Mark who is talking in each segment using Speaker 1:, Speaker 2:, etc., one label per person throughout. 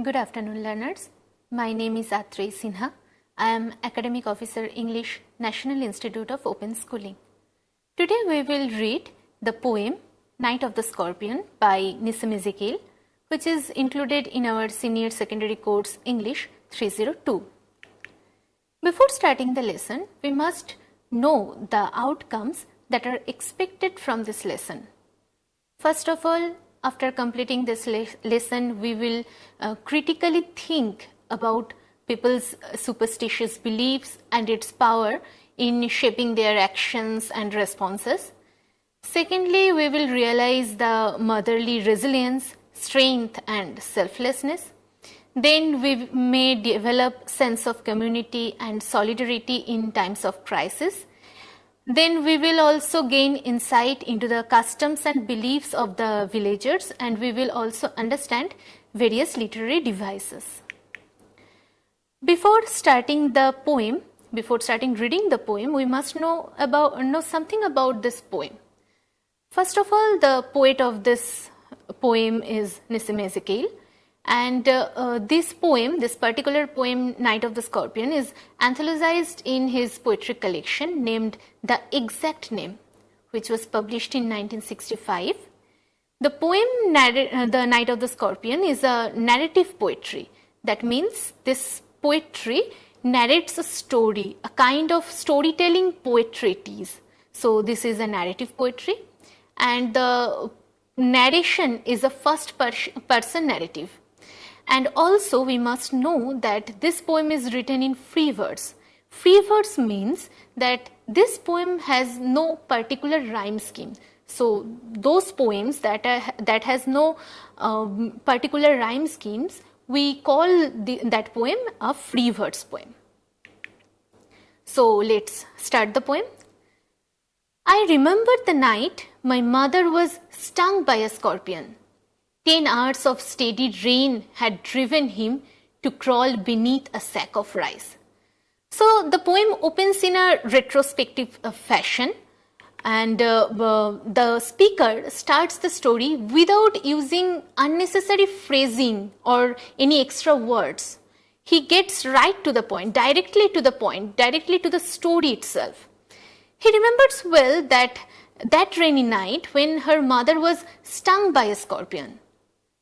Speaker 1: Good afternoon, learners. My name is Atrey Sinha. I am Academic Officer English, National Institute of Open Schooling. Today we will read the poem Night of the Scorpion by Nissim Ezekiel, which is included in our Senior Secondary Course English 302. Before starting the lesson, we must know the outcomes that are expected from this lesson. First of all, after completing this lesson, we will critically think about people's superstitious beliefs and its power in shaping their actions and responses. Secondly, we will realize the motherly resilience, strength and selflessness. Then we may develop sense of community and solidarity in times of crisis. Then we will also gain insight into the customs and beliefs of the villagers, and we will also understand various literary devices. Before starting reading the poem, we must know something about this poem. First of all, the poet of this poem is Nissim Ezekiel. And this particular poem, Night of the Scorpion, is anthologized in his poetry collection named The Exact Name, which was published in 1965. The poem, The Night of the Scorpion, is a narrative poetry. That means this poetry narrates a story, a kind of storytelling poetry it is. So this is a narrative poetry, and the narration is a first person narrative. And also we must know that this poem is written in free verse. Free verse means that this poem has no particular rhyme scheme. So those poems that has no particular rhyme schemes, we call that poem a free verse poem. So let's start the poem. I remembered the night my mother was stung by a scorpion. 10 hours of steady rain had driven him to crawl beneath a sack of rice. So the poem opens in a retrospective fashion, and the speaker starts the story without using unnecessary phrasing or any extra words. He gets right to the point, directly to the story itself. He remembers well that rainy night when her mother was stung by a scorpion.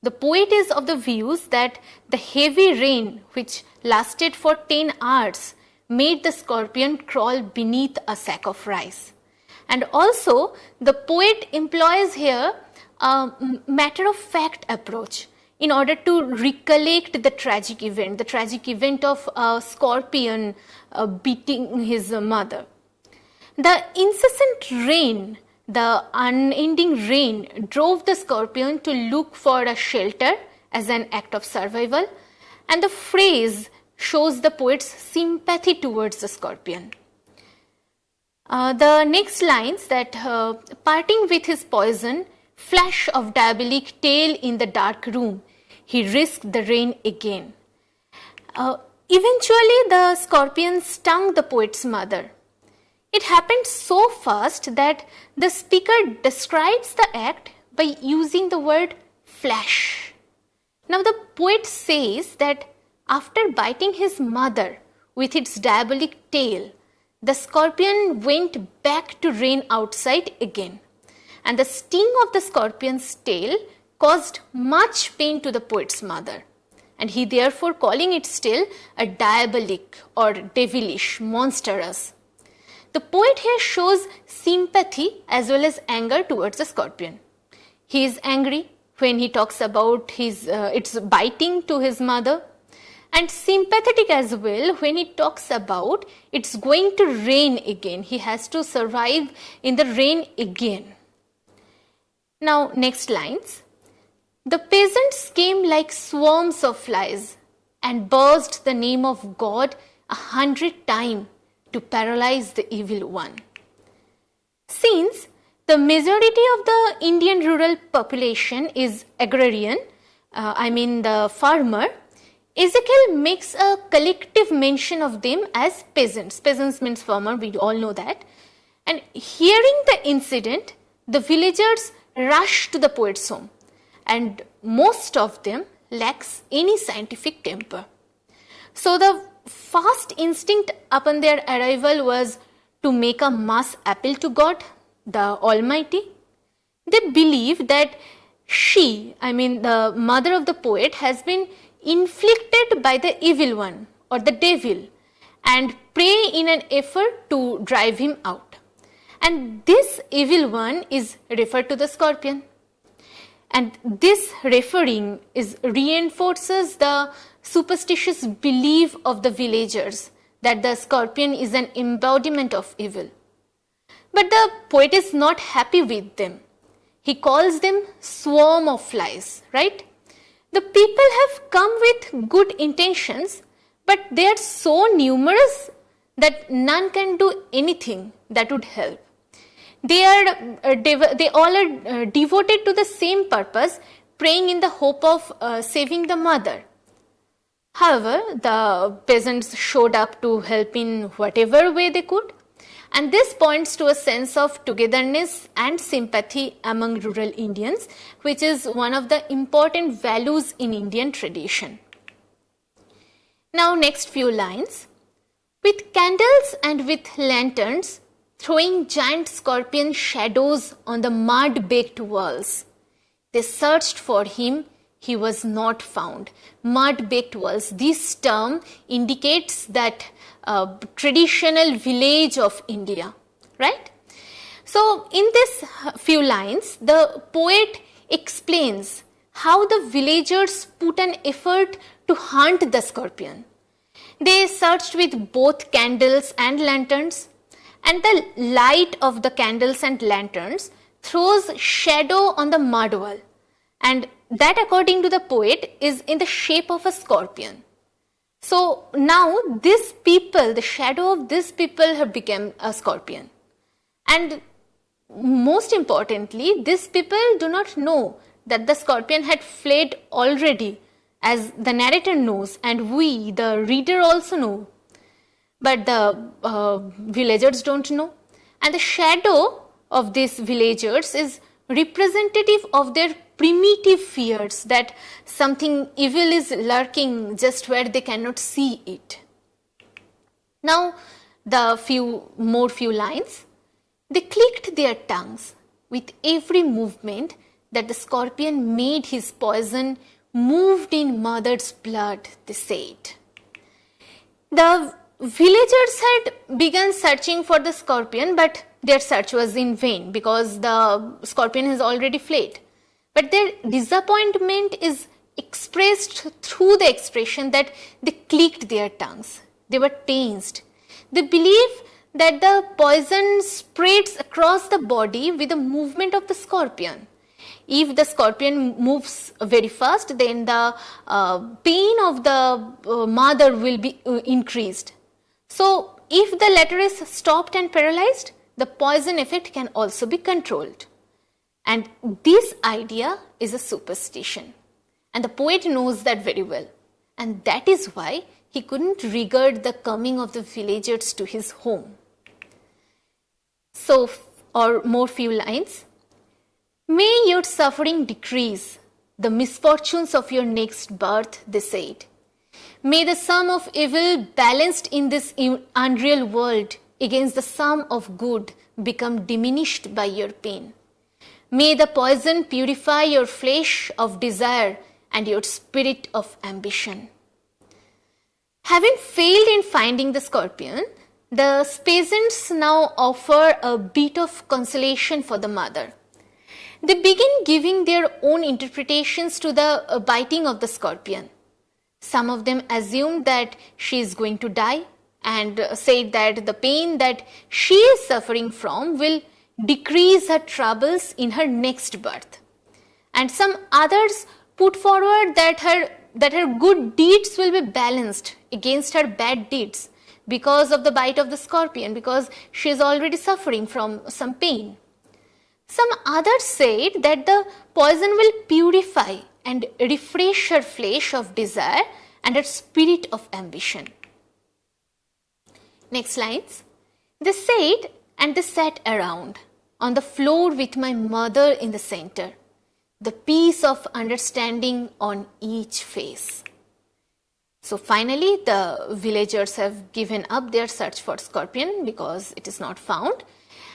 Speaker 1: The poet is of the views that the heavy rain, which lasted for 10 hours, made the scorpion crawl beneath a sack of rice. And also, the poet employs here a matter-of-fact approach in order to recollect the tragic event of a scorpion beating his mother. The incessant rain, the unending rain, drove the scorpion to look for a shelter as an act of survival, and the phrase shows the poet's sympathy towards the scorpion. The next lines that parting with his poison, flash of diabolic tail in the dark room, he risked the rain again. Eventually, the scorpion stung the poet's mother. It happened so fast that the speaker describes the act by using the word flash. Now the poet says that after biting his mother with its diabolic tail, the scorpion went back to rain outside again. And the sting of the scorpion's tail caused much pain to the poet's mother. And he therefore calling its tail a diabolic or devilish, monstrous. The poet here shows sympathy as well as anger towards the scorpion. He is angry when he talks about its biting to his mother, and sympathetic as well when he talks about it's going to rain again. He has to survive in the rain again. Now, next lines. The peasants came like swarms of flies and buzzed the name of God 100 times to paralyze the evil one. Since the majority of the Indian rural population is agrarian, the farmer, Ezekiel makes a collective mention of them as peasants. Peasants means farmer, we all know that. And hearing the incident, the villagers rush to the poet's home, and most of them lacks any scientific temper. So the first instinct upon their arrival was to make a mass appeal to God, the Almighty. They believe that she, the mother of the poet, has been inflicted by the evil one or the devil, and pray in an effort to drive him out. And this evil one is referred to the scorpion. And this referring reinforces the superstitious belief of the villagers that the scorpion is an embodiment of evil. But the poet is not happy with them. He calls them swarm of flies, right? The people have come with good intentions, but they are so numerous that none can do anything that would help. They all are devoted to the same purpose, praying in the hope of saving the mother. However, the peasants showed up to help in whatever way they could, and this points to a sense of togetherness and sympathy among rural Indians, which is one of the important values in Indian tradition. Now, next few lines. With candles and with lanterns, throwing giant scorpion shadows on the mud-baked walls, they searched for him. He was not found. Mud-baked walls. This term indicates that traditional village of India, right? So, in this few lines, the poet explains how the villagers put an effort to hunt the scorpion. They searched with both candles and lanterns, and the light of the candles and lanterns throws shadow on the mud wall, and that, according to the poet, is in the shape of a scorpion. So now this people, the shadow of this people have become a scorpion. And most importantly, these people do not know that the scorpion had fled already, as the narrator knows, and we, the reader, also know. But the villagers don't know. And the shadow of these villagers is representative of their primitive fears that something evil is lurking just where they cannot see it. Now, the few lines. They clicked their tongues. With every movement that the scorpion made, his poison moved in mother's blood, they said. The villagers had begun searching for the scorpion, but their search was in vain because the scorpion has already fled. But their disappointment is expressed through the expression that they clicked their tongues. They were tensed. They believe that the poison spreads across the body with the movement of the scorpion. If the scorpion moves very fast, then the pain of the mother will be increased. So, if the latter is stopped and paralyzed, the poison effect can also be controlled. And this idea is a superstition. And the poet knows that very well. And that is why he couldn't regard the coming of the villagers to his home. So, or more few lines. May your suffering decrease, the misfortunes of your next birth, they said. May the sum of evil balanced in this unreal world against the sum of good become diminished by your pain. May the poison purify your flesh of desire and your spirit of ambition. Having failed in finding the scorpion, the peasants now offer a bit of consolation for the mother. They begin giving their own interpretations to the biting of the scorpion. Some of them assumed that she is going to die and said that the pain that she is suffering from will decrease her troubles in her next birth. And some others put forward that her good deeds will be balanced against her bad deeds because of the bite of the scorpion, because she is already suffering from some pain. Some others said that the poison will purify and refresh her flesh of desire and her spirit of ambition. Next lines. They said, and they sat around on the floor with my mother in the center. the peace of understanding on each face. So finally, the villagers have given up their search for scorpion because it is not found,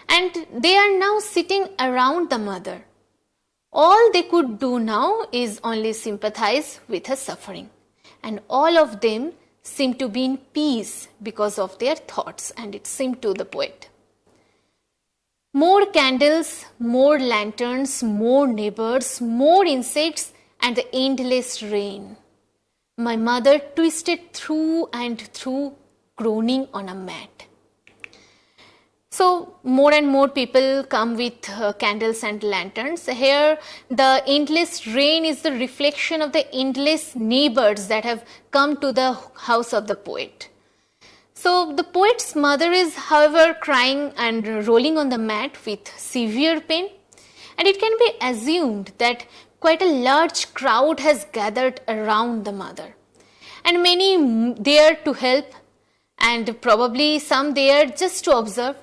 Speaker 1: and they are now sitting around the mother. All they could do now is only sympathize with her suffering, and all of them seem to be in peace because of their thoughts, and it seemed to the poet. More candles, more lanterns, more neighbors, more insects, and the endless rain. My mother twisted through and through, groaning on a mat. So more and more people come with candles and lanterns. Here the endless rain is the reflection of the endless neighbors that have come to the house of the poet. So the poet's mother is, however, crying and rolling on the mat with severe pain, and it can be assumed that quite a large crowd has gathered around the mother, and many there to help, and probably some there just to observe.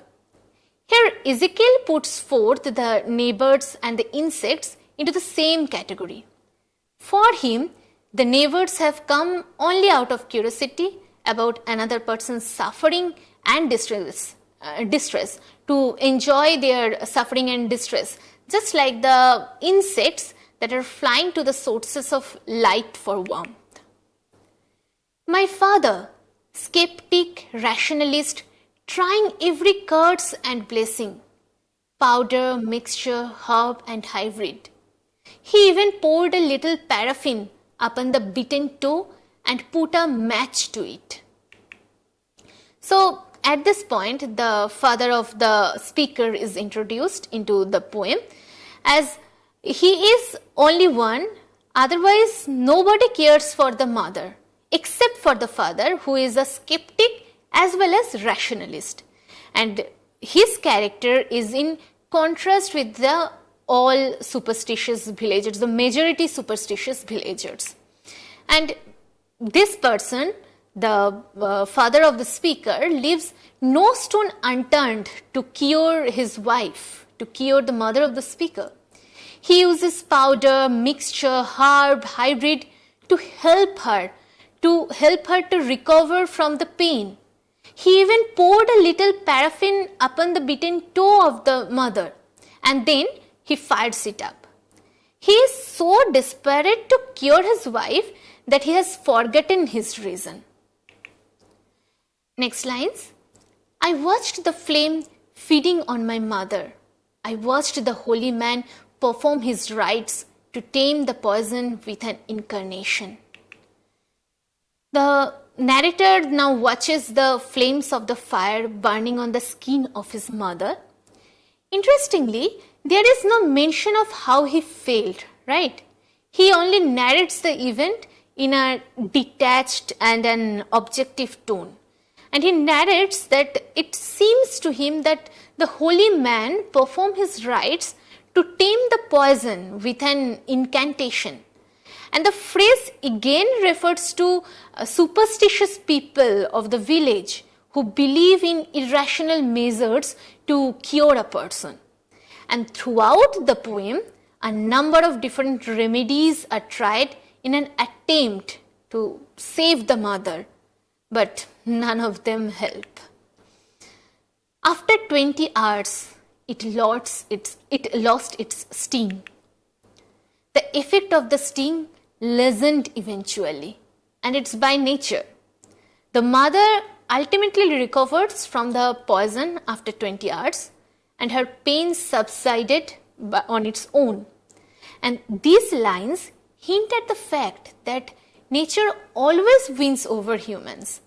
Speaker 1: Here Ezekiel puts forth the neighbors and the insects into the same category. For him, the neighbors have come only out of curiosity about another person's suffering and distress to enjoy their suffering and distress, just like the insects that are flying to the sources of light for warmth. My father, skeptic, rationalist, trying every curse and blessing, powder, mixture, herb and hybrid. He even poured a little paraffin upon the bitten toe and put a match to it. So at this point, the father of the speaker is introduced into the poem, as he is only one, otherwise nobody cares for the mother except for the father, who is a skeptic as well as rationalist, and his character is in contrast with the all superstitious villagers, the majority superstitious villagers. And this person, the father of the speaker, leaves no stone unturned to cure his wife, to cure the mother of the speaker. He uses powder, mixture, herb, hybrid to help her to recover from the pain. He even poured a little paraffin upon the bitten toe of the mother, and then he fires it up. He is so desperate to cure his wife that he has forgotten his reason. Next lines. I watched the flame feeding on my mother. I watched the holy man perform his rites to tame the poison with an incarnation. The narrator now watches the flames of the fire burning on the skin of his mother. Interestingly, there is no mention of how he failed, right? He only narrates the event in a detached and an objective tone. And he narrates that it seems to him that the holy man performed his rites to tame the poison with an incantation. And the phrase again refers to superstitious people of the village who believe in irrational measures to cure a person. And throughout the poem, a number of different remedies are tried in an attempt to save the mother, but none of them help. After 20 hours, it lost its sting. The effect of the sting lessened eventually, and it's by nature. The mother ultimately recovers from the poison after 20 hours, and her pain subsided on its own. And these lines hint at the fact that nature always wins over humans.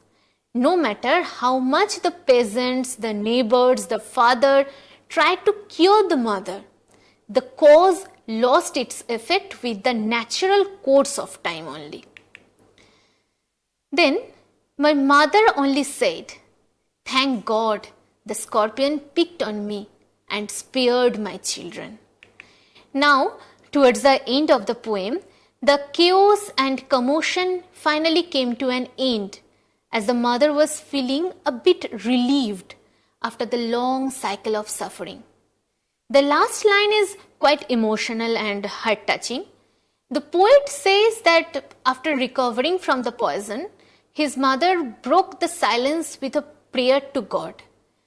Speaker 1: No matter how much the peasants, the neighbors, the father tried to cure the mother, the cause lost its effect with the natural course of time only. Then my mother only said, "Thank God, the scorpion picked on me and spared my children." Now, towards the end of the poem, the chaos and commotion finally came to an end, as the mother was feeling a bit relieved after the long cycle of suffering. The last line is quite emotional and heart-touching. The poet says that after recovering from the poison, his mother broke the silence with a prayer to God.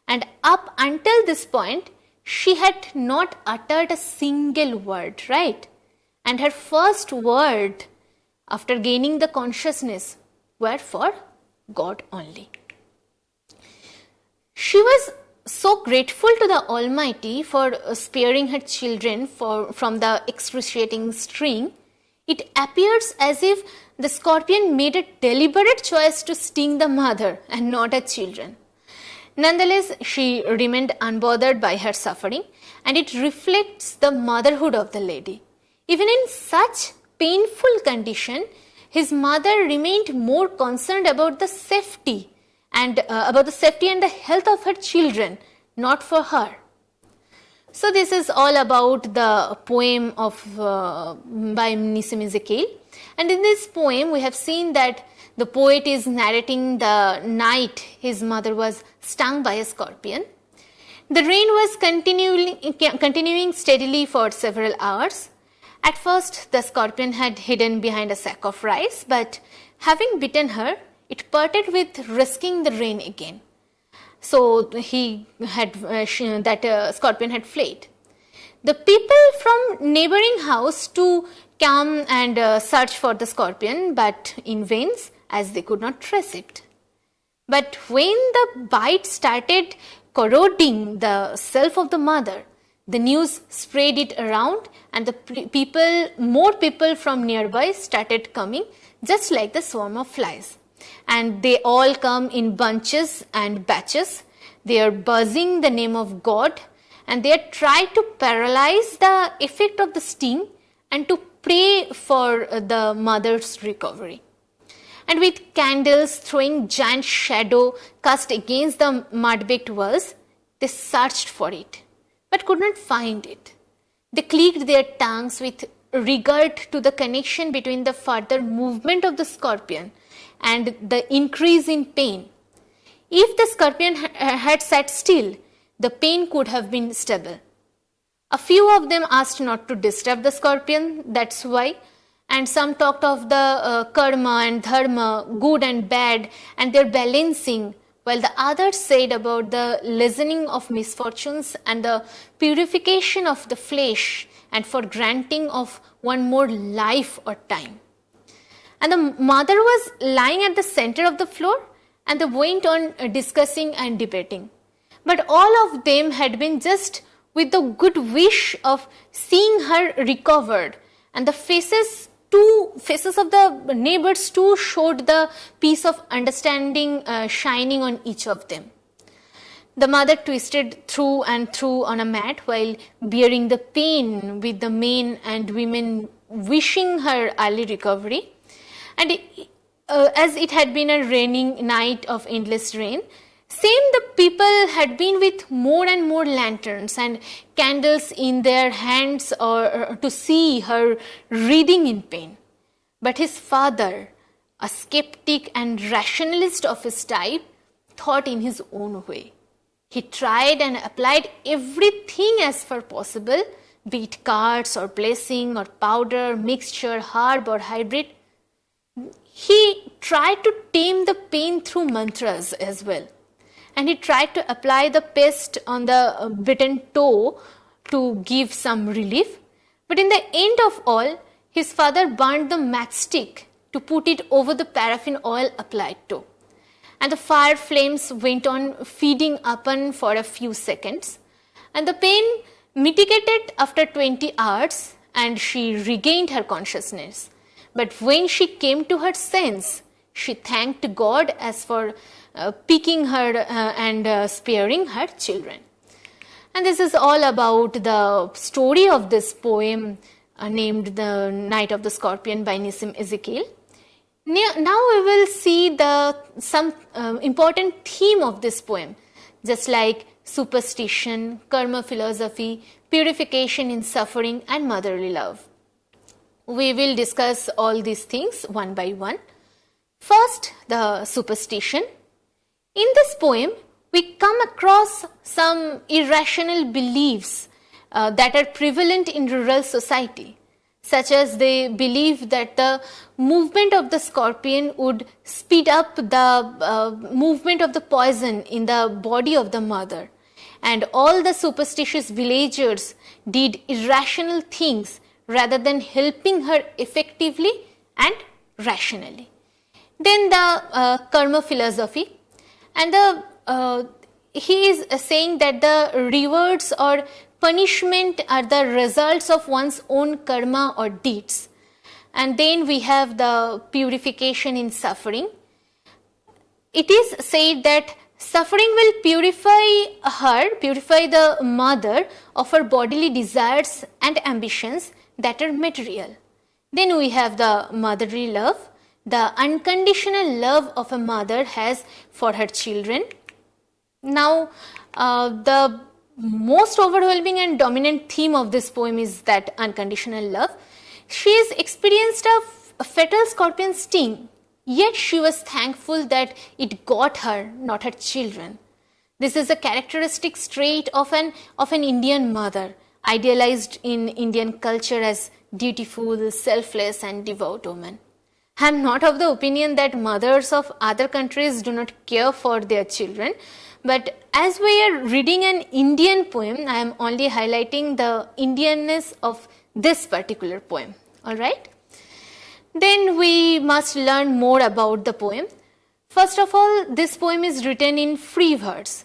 Speaker 1: And up until this point, she had not uttered a single word, right? And her first word after gaining the consciousness were for God only. She was so grateful to the Almighty for sparing her children from the excruciating sting. It appears as if the scorpion made a deliberate choice to sting the mother and not her children. Nonetheless, she remained unbothered by her suffering, and it reflects the motherhood of the lady. Even in such painful condition, his mother remained more concerned about the safety and the health of her children, not for her. So this is all about the poem by Nissim Ezekiel. And in this poem, we have seen that the poet is narrating the night his mother was stung by a scorpion. The rain was continuing steadily for several hours. At first, the scorpion had hidden behind a sack of rice, but having bitten her, it parted with risking the rain again. So that scorpion had fled. The people from neighboring house to come and search for the scorpion, but in vain, as they could not trace it. But when the bite started corroding the self of the mother, the news spread it around, and more people from nearby started coming, just like the swarm of flies. And they all come in bunches and batches. They are buzzing the name of God, and they are trying to paralyze the effect of the sting and to pray for the mother's recovery. And with candles throwing giant shadow cast against the mud-baked walls, they searched for it, but could not find it. They clicked their tongues with regard to the connection between the further movement of the scorpion and the increase in pain. If the scorpion had sat still, the pain could have been stable. A few of them asked not to disturb the scorpion, that's why. And some talked of the karma and dharma, good and bad, and their balancing, while the others said about the lessening of misfortunes and the purification of the flesh, and for granting of one more life or time. And the mother was lying at the center of the floor, and they went on discussing and debating. But all of them had been just with the good wish of seeing her recovered, and the faces of the neighbors too showed the peace of understanding shining on each of them. The mother twisted through and through on a mat while bearing the pain, with the men and women wishing her early recovery. And as it had been a raining night of endless rain, same the people had been with more and more lanterns and candles in their hands or to see her writhing in pain. But his father, a skeptic and rationalist of his type, thought in his own way. He tried and applied everything as far possible, be it cards or blessing or powder, mixture, herb or hybrid. He tried to tame the pain through mantras as well. And he tried to apply the paste on the bitten toe to give some relief. But in the end of all, his father burned the matchstick to put it over the paraffin oil applied to. And the fire flames went on feeding upon for a few seconds. And the pain mitigated after 20 hours, and she regained her consciousness. But when she came to her sense, she thanked God as for picking her and sparing her children. And this is all about the story of this poem named The Night of the Scorpion by Nissim Ezekiel. Now we will see some important theme of this poem, just like superstition, karma philosophy, purification in suffering, and motherly love. We will discuss all these things one by one. First, the superstition. In this poem, we come across some irrational beliefs that are prevalent in rural society, such as they believe that the movement of the scorpion would speed up the movement of the poison in the body of the mother, and all the superstitious villagers did irrational things rather than helping her effectively and rationally. Then the karma philosophy, and he is saying that the rewards or punishment are the results of one's own karma or deeds. And then we have the purification in suffering. It is said that suffering will purify the mother of her bodily desires and ambitions that are material. Then we have the motherly love, the unconditional love of a mother has for her children. Now, the most overwhelming and dominant theme of this poem is that unconditional love. She has experienced a fatal scorpion sting, yet she was thankful that it got her, not her children. This is a characteristic trait of an Indian mother, idealized in Indian culture as dutiful, selfless and devout woman. I am not of the opinion that mothers of other countries do not care for their children, but as we are reading an Indian poem, I am only highlighting the Indianness of this particular poem. Alright? Then we must learn more about the poem. First of all, this poem is written in free verse,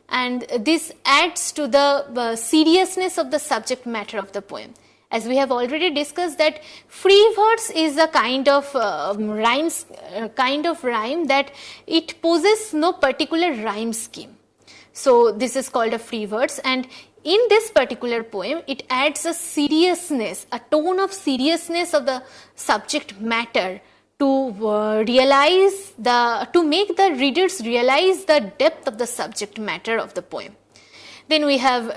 Speaker 1: and this adds to the seriousness of the subject matter of the poem. As we have already discussed, that free verse is a kind of rhyme that it possesses no particular rhyme scheme. So this is called a free verse, and in this particular poem, it adds a seriousness, a tone of seriousness of the subject matter to make the readers realize the depth of the subject matter of the poem. Then we have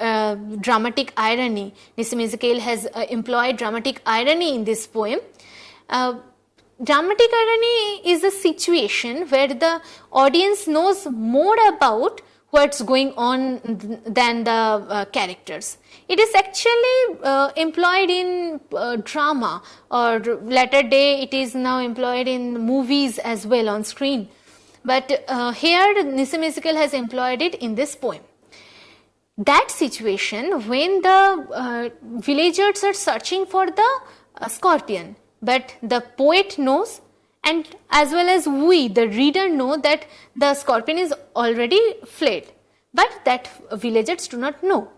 Speaker 1: dramatic irony. Nissim Ezekiel has employed dramatic irony in this poem. Dramatic irony is a situation where the audience knows more about what's going on than the characters. It is actually employed in drama, or latter day it is now employed in movies as well on screen. But here Nissim Ezekiel has employed it in this poem. That situation when the villagers are searching for the scorpion, but the poet knows, and as well as we, the reader, know that the scorpion is already fled, but that villagers do not know.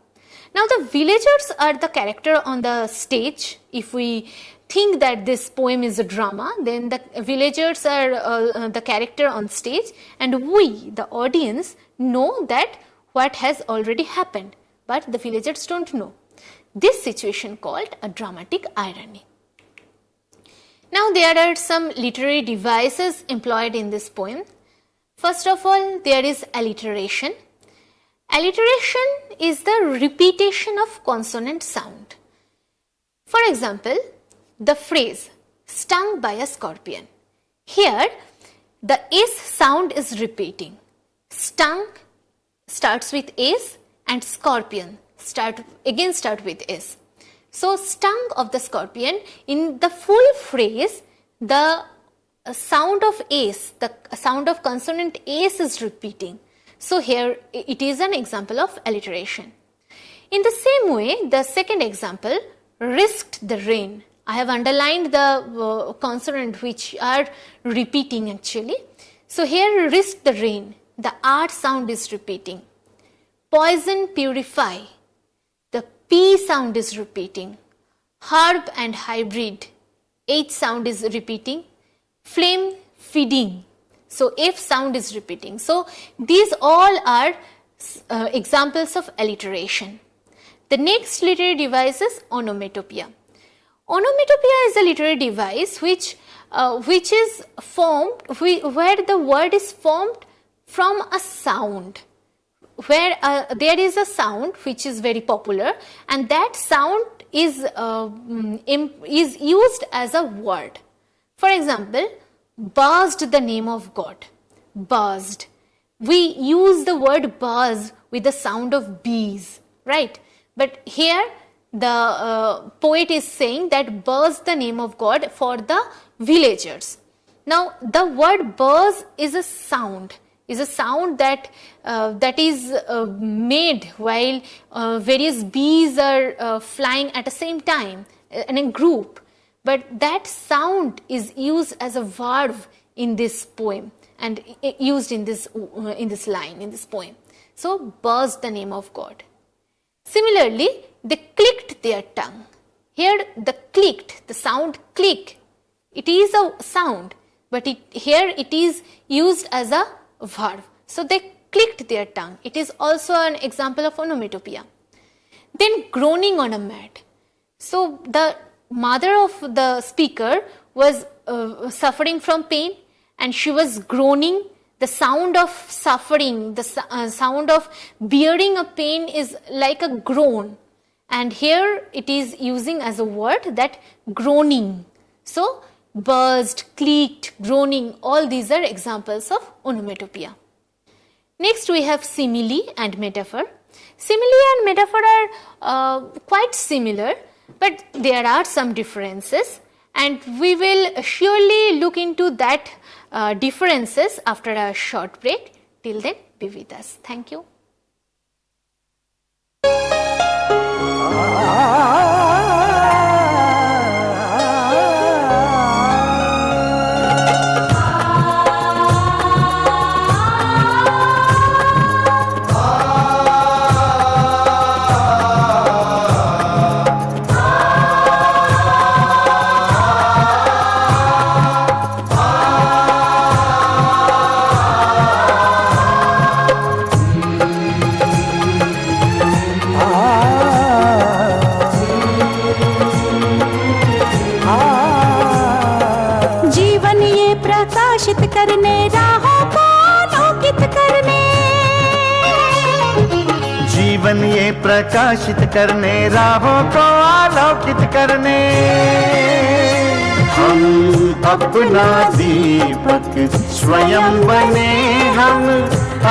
Speaker 1: Now the villagers are the character on the stage. If we think that this poem is a drama, then the villagers are the character on stage, and we, the audience, know that what has already happened, but the villagers don't know. This situation called a dramatic irony. Now there are some literary devices employed in this poem. First of all, there is alliteration. Alliteration is the repetition of consonant sound. For example, the phrase stung by a scorpion. Here, the S sound is repeating. Stung starts with S and scorpion start with S. So, stung of the scorpion, in the full phrase, the sound of S, the sound of consonant S is repeating. So, here it is an example of alliteration. In the same way, the second example, risked the rain. I have underlined the consonant which are repeating actually. So, here risked the rain, the R sound is repeating. Poison purify, the P sound is repeating. Herb and hybrid, H sound is repeating. Flame feeding, so F sound is repeating. So these all are examples of alliteration. The next literary device is onomatopoeia. Onomatopoeia is a literary device which is formed where the word is formed from a sound, where there is a sound which is very popular, and that sound is used as a word. For example, buzzed the name of God. Buzzed. We use the word buzz with the sound of bees, right? But here the poet is saying that buzz the name of God for the villagers. Now the word buzz is a sound that that is made while various bees are flying at the same time in a group, but that sound is used as a verb in this poem and used in this line, in this poem. So buzz the name of God. Similarly, they clicked their tongue. Here the clicked, the sound click, it is a sound, but here it is used as a verb. So they clicked their tongue. It is also an example of onomatopoeia. Then groaning on a mat. So the mother of the speaker was suffering from pain and she was groaning. The sound of suffering, the sound of bearing a pain is like a groan. And here it is using as a word that groaning. So buzzed, clicked, groaning, all these are examples of onomatopoeia. Next we have simile and metaphor. Simile and metaphor are quite similar, but there are some differences, and we will surely look into that differences after a short break. Till then, be with us. Thank you.
Speaker 2: करने राहों को आलोकित करने, जीवन ये प्रकाशित करने राहों को आलोकित करने, हम अपना दीपक स्वयं बने, हम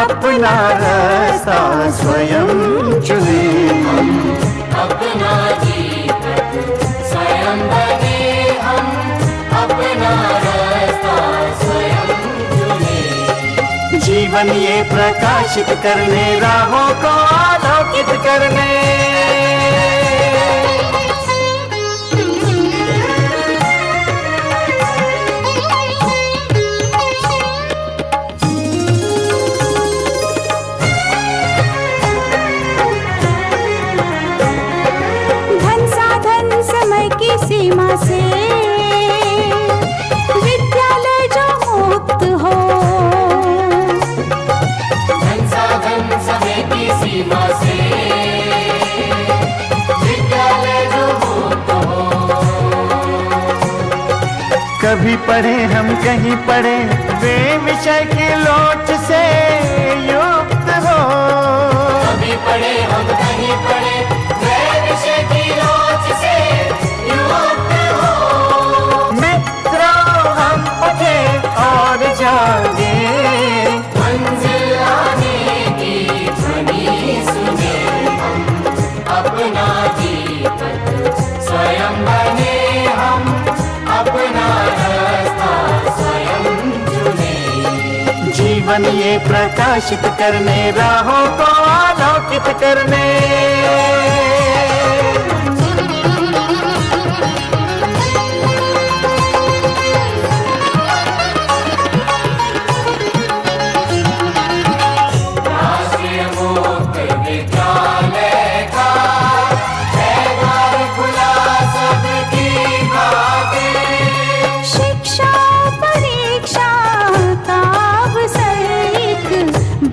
Speaker 2: अपना रास्ता स्वयं चुने, हम अपना दीपक स्वयं बने, हम अपना रास्ता स्वयं चुने, जीवन ये प्रकाशित करने राहों को आलोकित करने। धन साधन समय की सीमा से विद्यालय जो मुक्त हो, धन साधन समय की सीमा से विद्यालय जो मुक्त हो, कभी पढ़े हम कहीं पढ़े वे विषय की लोच से युक्त हो, कभी पढ़े हम कहीं पढ़े वे विषय की लोच से युक्त हो, मित्रों हम उठे और जागे, मंजिल आने की ध्वनि सुने, हम अपना दीपक स्वयं बने, हम अपना रास्ता स्वयं चुने, जीवन ये प्रकाशित करने राहों को आलोकित करने।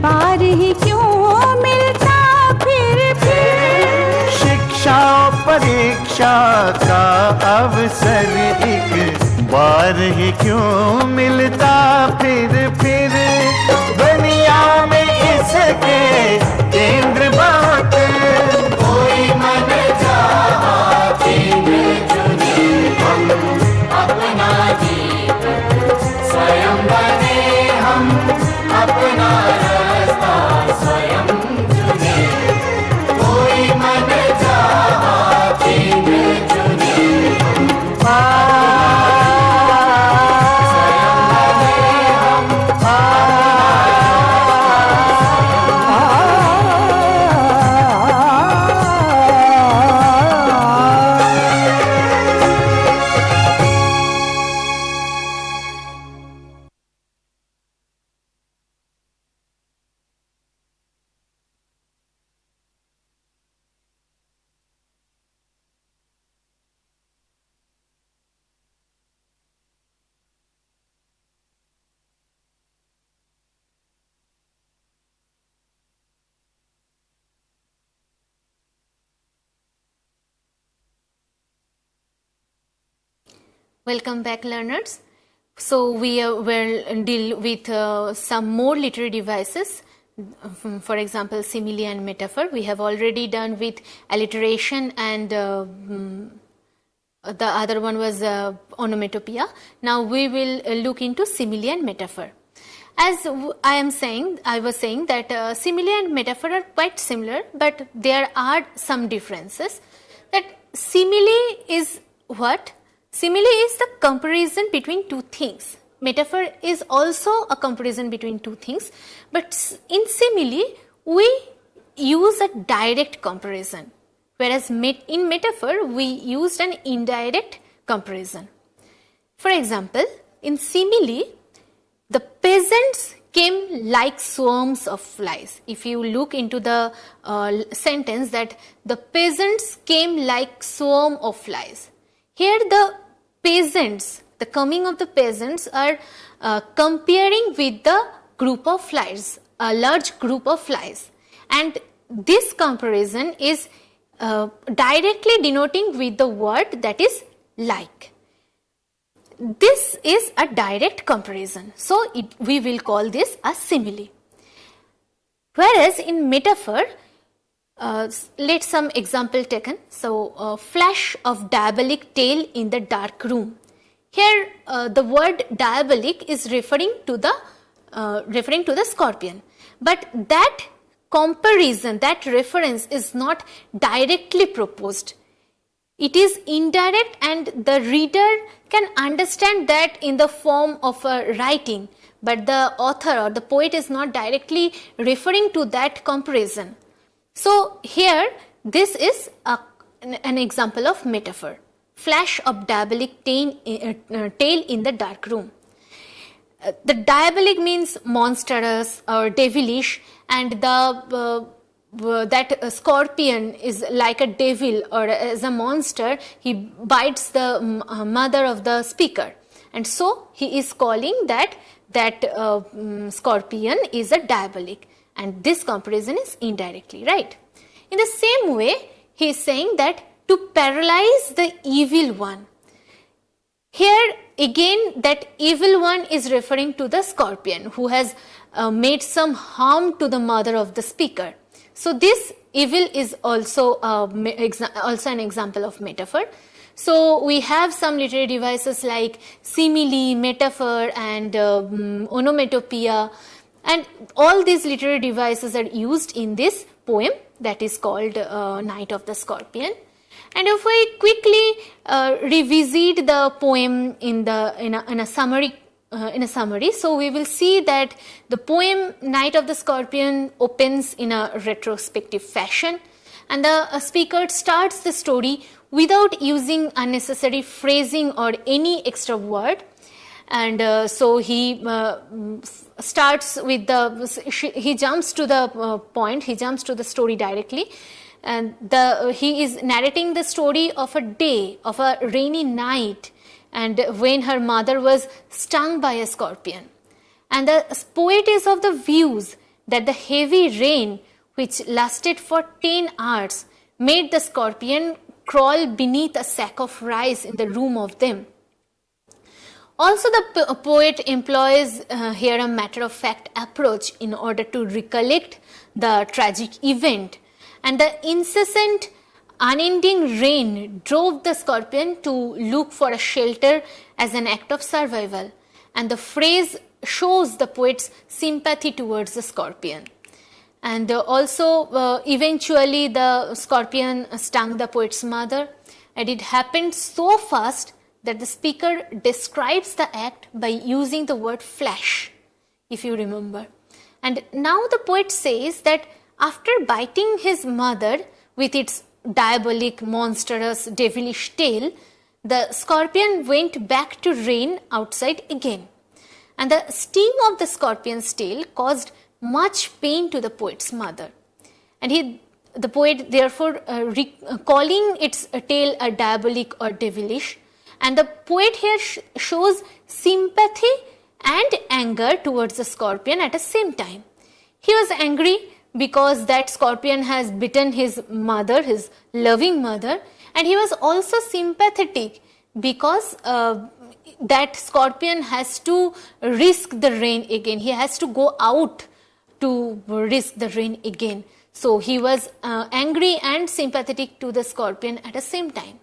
Speaker 2: बार ही क्यों मिलता फिर शिक्षा परीक्षा का अवसर एक बार ही क्यों मिलता फिर दुनिया में इसके केंद्र बहुत, कोई मन चाहा केंद्र चुने, हम अपना दीपक स्वयं बने, हम अपना रास्ता स्वयं चुने, कोई मन
Speaker 1: Welcome back, learners. So we will deal with some more literary devices. For example, simile and metaphor. We have already done with alliteration and the other one was onomatopoeia. Now we will look into simile and metaphor. As I was saying that simile and metaphor are quite similar, but there are some differences. That simile is what? Simile is the comparison between two things. Metaphor is also a comparison between two things, but in simile we use a direct comparison, whereas in metaphor we used an indirect comparison. For example, in simile, the peasants came like swarms of flies. If you look into the sentence that the peasants came like swarm of flies. Here the peasants, the coming of the peasants are comparing with the group of flies, a large group of flies. And this comparison is directly denoting with the word that is like. This is a direct comparison. So we will call this a simile. Whereas in metaphor, let some example taken. So, flash of diabolic tale in the dark room. Here, the word diabolic is referring to the scorpion. But that comparison, that reference is not directly proposed. It is indirect, and the reader can understand that in the form of a writing. But the author or the poet is not directly referring to that comparison. So here this is an example of metaphor. Flash of diabolic tale in the dark room. The diabolic means monstrous or devilish, and that scorpion is like a devil or as a monster. He bites the mother of the speaker, and so he is calling that scorpion is a diabolic. And this comparison is indirectly, right? In the same way, he is saying that to paralyze the evil one. Here again, that evil one is referring to the scorpion who has made some harm to the mother of the speaker. So this evil is also an example of metaphor. So we have some literary devices like simile, metaphor, and onomatopoeia. And all these literary devices are used in this poem that is called Night of the Scorpion. And if we quickly revisit the poem in a summary, so we will see that the poem Night of the Scorpion opens in a retrospective fashion, and the speaker starts the story without using unnecessary phrasing or any extra word. And so he starts with he jumps to the point, he jumps to the story directly, and he is narrating the story of a day, of a rainy night, and when her mother was stung by a scorpion. And the poet is of the views that the heavy rain, which lasted for 10 hours, made the scorpion crawl beneath a sack of rice in the room of them. Also, the poet employs here a matter-of-fact approach in order to recollect the tragic event. And the incessant, unending rain drove the scorpion to look for a shelter as an act of survival. And the phrase shows the poet's sympathy towards the scorpion. And also, eventually, the scorpion stung the poet's mother, and it happened so fast that the speaker describes the act by using the word flash, if you remember. And now the poet says that after biting his mother with its diabolic, monstrous, devilish tail, the scorpion went back to rain outside again. And the sting of the scorpion's tail caused much pain to the poet's mother. And the poet therefore calling its tail a diabolic or devilish. And the poet here shows sympathy and anger towards the scorpion at the same time. He was angry because that scorpion has bitten his mother, his loving mother, and he was also sympathetic because that scorpion has to risk the rain again. He has to go out to risk the rain again. So he was angry and sympathetic to the scorpion at the same time.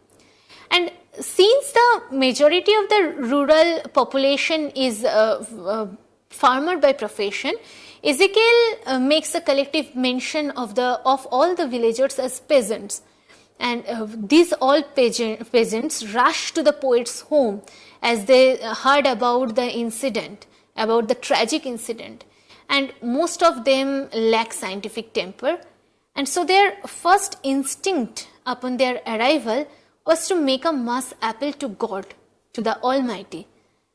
Speaker 1: And since the majority of the rural population is farmer by profession, Ezekiel makes a collective mention of all the villagers as peasants. And these all peasants rush to the poet's home as they heard about the incident, about the tragic incident. And most of them lack scientific temper. And so their first instinct upon their arrival was to make a mass appeal to God, to the Almighty.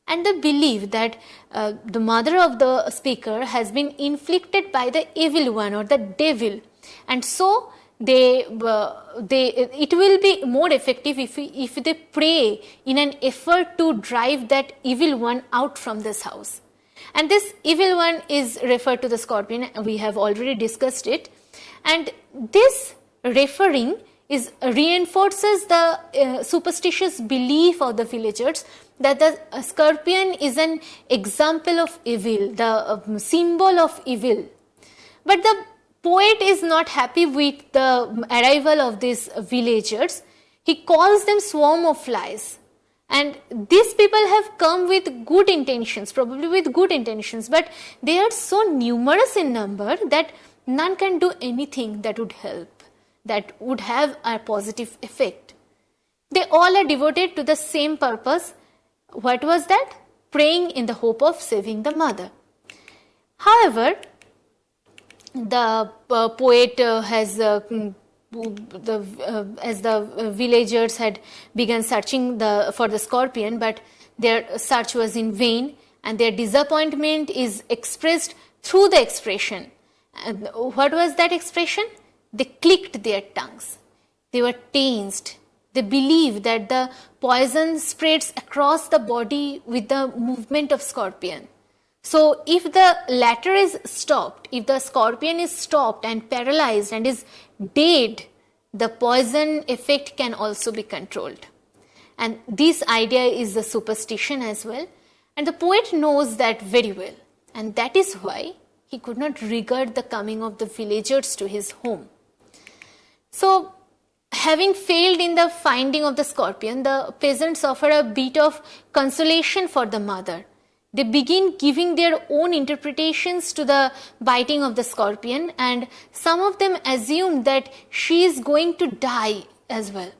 Speaker 1: And they believe that the mother of the speaker has been inflicted by the evil one or the devil. And so it will be more effective if they pray in an effort to drive that evil one out from this house. And this evil one is referred to the scorpion. We have already discussed it. And this referring reinforces the superstitious belief of the villagers that the scorpion is an example of evil, the symbol of evil. But the poet is not happy with the arrival of these villagers. He calls them swarm of flies. And these people have come with good intentions, probably with good intentions, but they are so numerous in number that none can do anything that would help, that would have a positive effect. They all are devoted to the same purpose. What was that? Praying in the hope of saving the mother. However, the poet has as the villagers had begun searching for the scorpion, but their search was in vain, and their disappointment is expressed through the expression. And what was that expression? They clicked their tongues. They were tensed. They believe that the poison spreads across the body with the movement of scorpion. So if the latter is stopped, if the scorpion is stopped and paralyzed and is dead, the poison effect can also be controlled. And this idea is the superstition as well. And the poet knows that very well. And that is why he could not regard the coming of the villagers to his home. So, having failed in the finding of the scorpion, the peasants offer a bit of consolation for the mother. They begin giving their own interpretations to the biting of the scorpion, and some of them assume that she is going to die as well.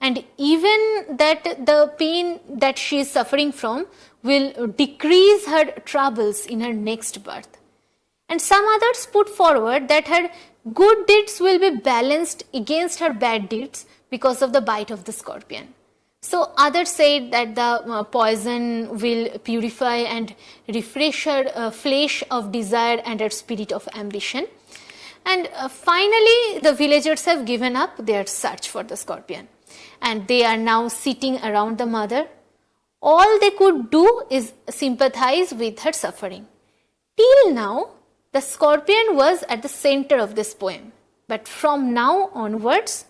Speaker 1: And even that the pain that she is suffering from will decrease her troubles in her next birth. And some others put forward that her good deeds will be balanced against her bad deeds because of the bite of the scorpion. So others say that the poison will purify and refresh her flesh of desire and her spirit of ambition. And finally, the villagers have given up their search for the scorpion. And they are now sitting around the mother. All they could do is sympathize with her suffering. Till now, the scorpion was at the center of this poem. But from now onwards,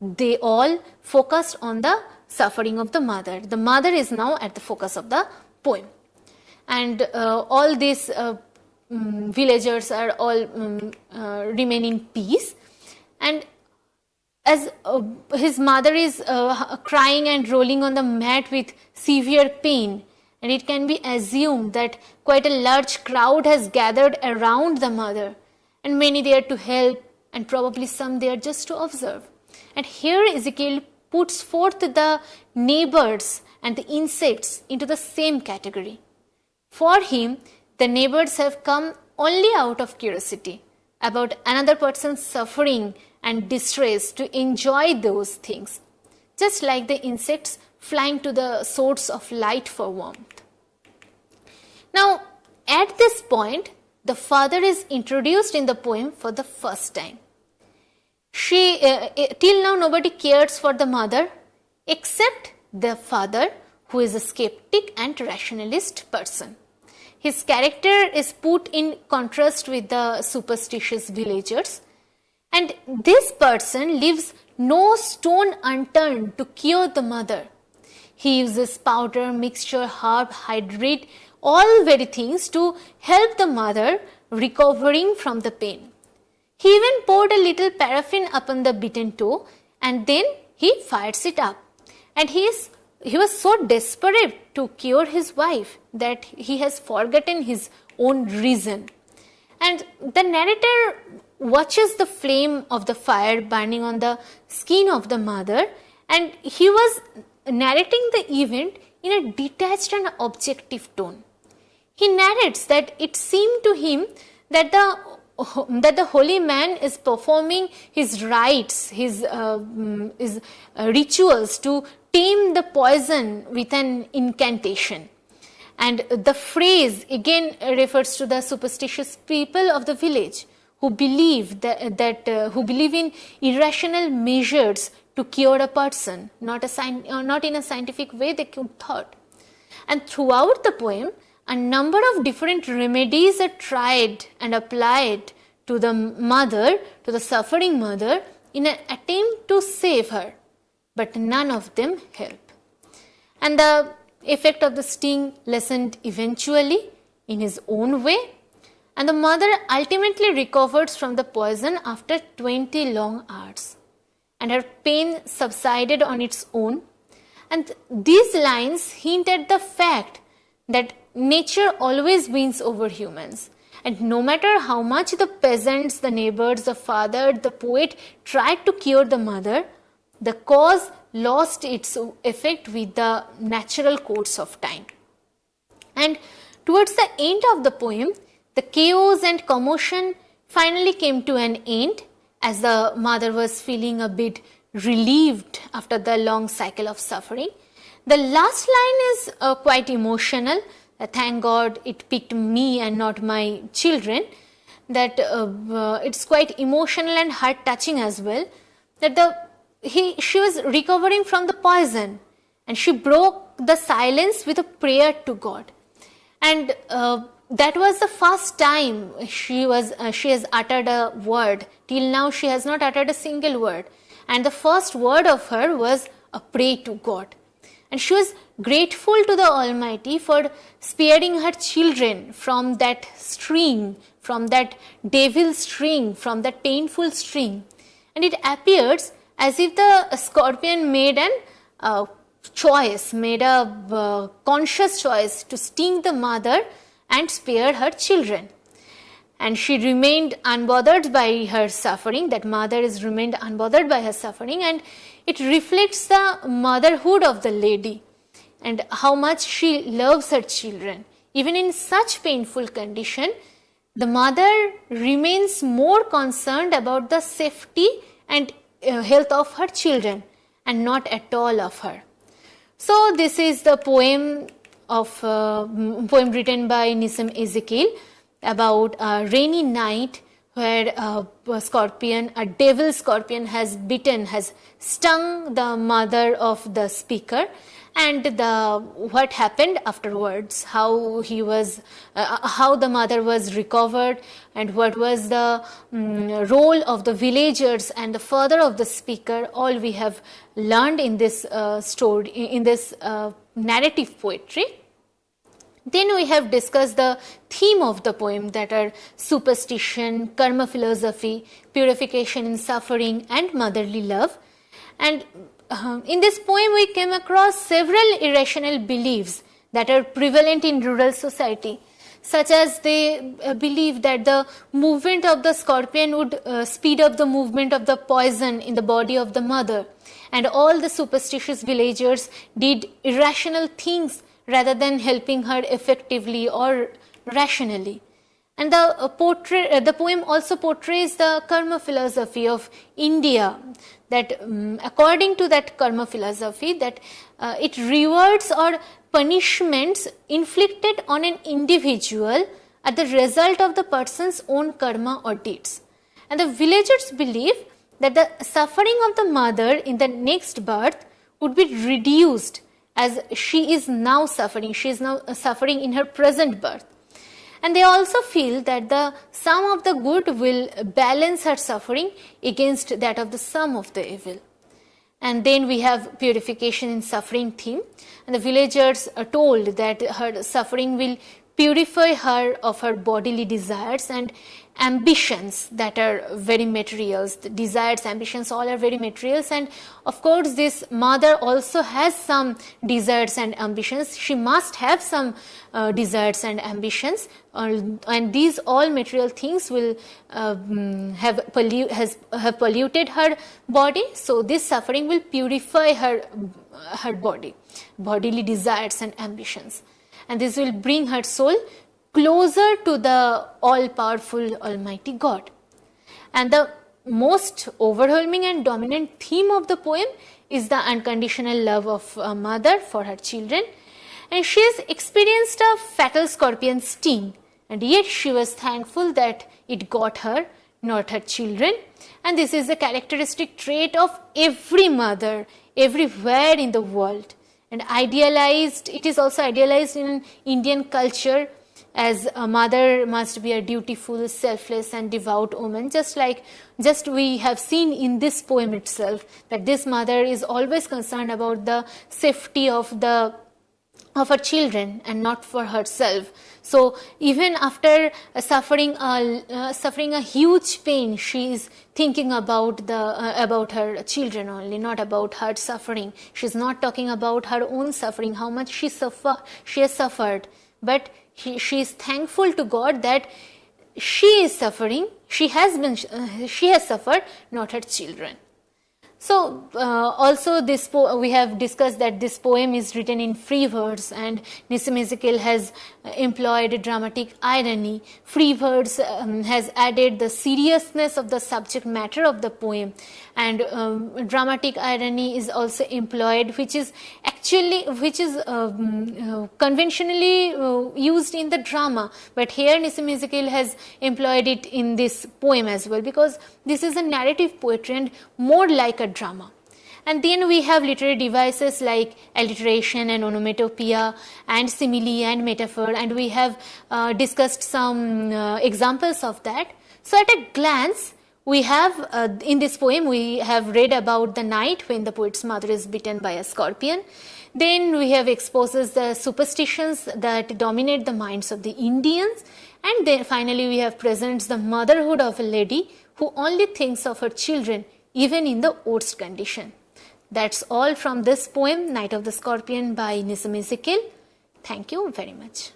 Speaker 1: they all focused on the suffering of the mother. The mother is now at the focus of the poem. And all these villagers are all remain in peace. And as his mother is crying and rolling on the mat with severe pain, and it can be assumed that quite a large crowd has gathered around the mother, and many there to help, and probably some there just to observe. And here Ezekiel puts forth the neighbors and the insects into the same category. For him, the neighbors have come only out of curiosity about another person's suffering and distress to enjoy those things, just like the insects flying to the source of light for warmth. Now, at this point, the father is introduced in the poem for the first time. Till now, nobody cares for the mother except the father, who is a skeptic and rationalist person. His character is put in contrast with the superstitious villagers, and this person leaves no stone unturned to cure the mother. He uses powder, mixture, herb, hydrate, all very things to help the mother recovering from the pain. He even poured a little paraffin upon the beaten toe and then he fires it up. And he was so desperate to cure his wife that he has forgotten his own reason. And the narrator watches the flame of the fire burning on the skin of the mother, and he was narrating the event in a detached and objective tone. He narrates that it seemed to him that the holy man is performing his rites, his rituals to tame the poison with an incantation. And the phrase again refers to the superstitious people of the village who believe who believe in irrational measures to cure a person, not in a scientific way they could thought. And throughout the poem, a number of different remedies are tried and applied to the mother, to the suffering mother, in an attempt to save her, but none of them help. And the effect of the sting lessened eventually in his own way, and the mother ultimately recovers from the poison after 20 long hours, and her pain subsided on its own. And these lines hint at the fact that nature always wins over humans. And no matter how much the peasants, the neighbors, the father, the poet tried to cure the mother, the cause lost its effect with the natural course of time. And towards the end of the poem, the chaos and commotion finally came to an end as the mother was feeling a bit relieved after the long cycle of suffering. The last line is quite emotional. Thank God it picked me and not my children. That it's quite emotional and heart-touching as well. That she was recovering from the poison, and she broke the silence with a prayer to God. And that was the first time she has uttered a word. Till now she has not uttered a single word. And the first word of her was a prayer to God. And she was grateful to the Almighty for sparing her children from that string, from that devil string, from that painful string. And it appears as if the scorpion made a conscious choice to sting the mother and spare her children. And she remained unbothered by her suffering. That mother is remained unbothered by her suffering, and it reflects the motherhood of the lady and how much she loves her children. Even in such painful condition, the mother remains more concerned about the safety and health of her children and not at all of her. So this is the poem written by Nissim Ezekiel about a rainy night where a devil scorpion has stung the mother of the speaker, and what happened afterwards, how the mother was recovered, and what was the role of the villagers and the father of the speaker. All we have learned in this story, in this narrative poetry. Then we have discussed the theme of the poem, that are superstition, karma philosophy, purification in suffering, and motherly love. And in this poem we came across several irrational beliefs that are prevalent in rural society, such as they believe that the movement of the scorpion would speed up the movement of the poison in the body of the mother, and all the superstitious villagers did irrational things rather than helping her effectively or rationally. And the poem also portrays the karma philosophy of India, that according to that karma philosophy, that it rewards or punishments inflicted on an individual are the result of the person's own karma or deeds. And the villagers believe that the suffering of the mother in the next birth would be reduced, as she is now suffering in her present birth. And they also feel that the sum of the good will balance her suffering against that of the sum of the evil. And then we have purification in suffering theme. And the villagers are told that her suffering will purify her of her bodily desires and ambitions that are very materials. The desires, ambitions, all are very materials. And of course, this mother also has some desires and ambitions. She must have some desires and ambitions. And these all material things will have polluted her body. So this suffering will purify her body, bodily desires and ambitions. And this will bring her soul closer to the all-powerful Almighty God. And the most overwhelming and dominant theme of the poem is the unconditional love of a mother for her children. And she has experienced a fatal scorpion sting, and yet she was thankful that it got her, not her children. And this is a characteristic trait of every mother everywhere in the world. And idealized, it is also idealized in Indian culture, as a mother must be a dutiful, selfless and devout woman, just we have seen in this poem itself, that this mother is always concerned about the safety of her children and not for herself. So even after suffering a huge pain, she is thinking about her children only, not about her suffering. She is not talking about her own suffering, how much she has suffered, but she is thankful to God that she is suffering. She has suffered, not her children. So also we have discussed that this poem is written in free verse, and Nissim Ezekiel has employed dramatic irony. Free verse has added the seriousness of the subject matter of the poem, and dramatic irony is also employed, which is conventionally used in the drama. But here Nissim Ezekiel has employed it in this poem as well, because this is a narrative poetry and more like a drama. And then we have literary devices like alliteration and onomatopoeia and simile and metaphor, and we have discussed some examples of that. So at a glance, we have in this poem we have read about the night when the poet's mother is bitten by a scorpion. Then we have exposes the superstitions that dominate the minds of the Indians, and then finally we have presents the motherhood of a lady who only thinks of her children even in the worst condition. That's all from this poem, Night of the Scorpion by Nissim Ezekiel. Thank you very much.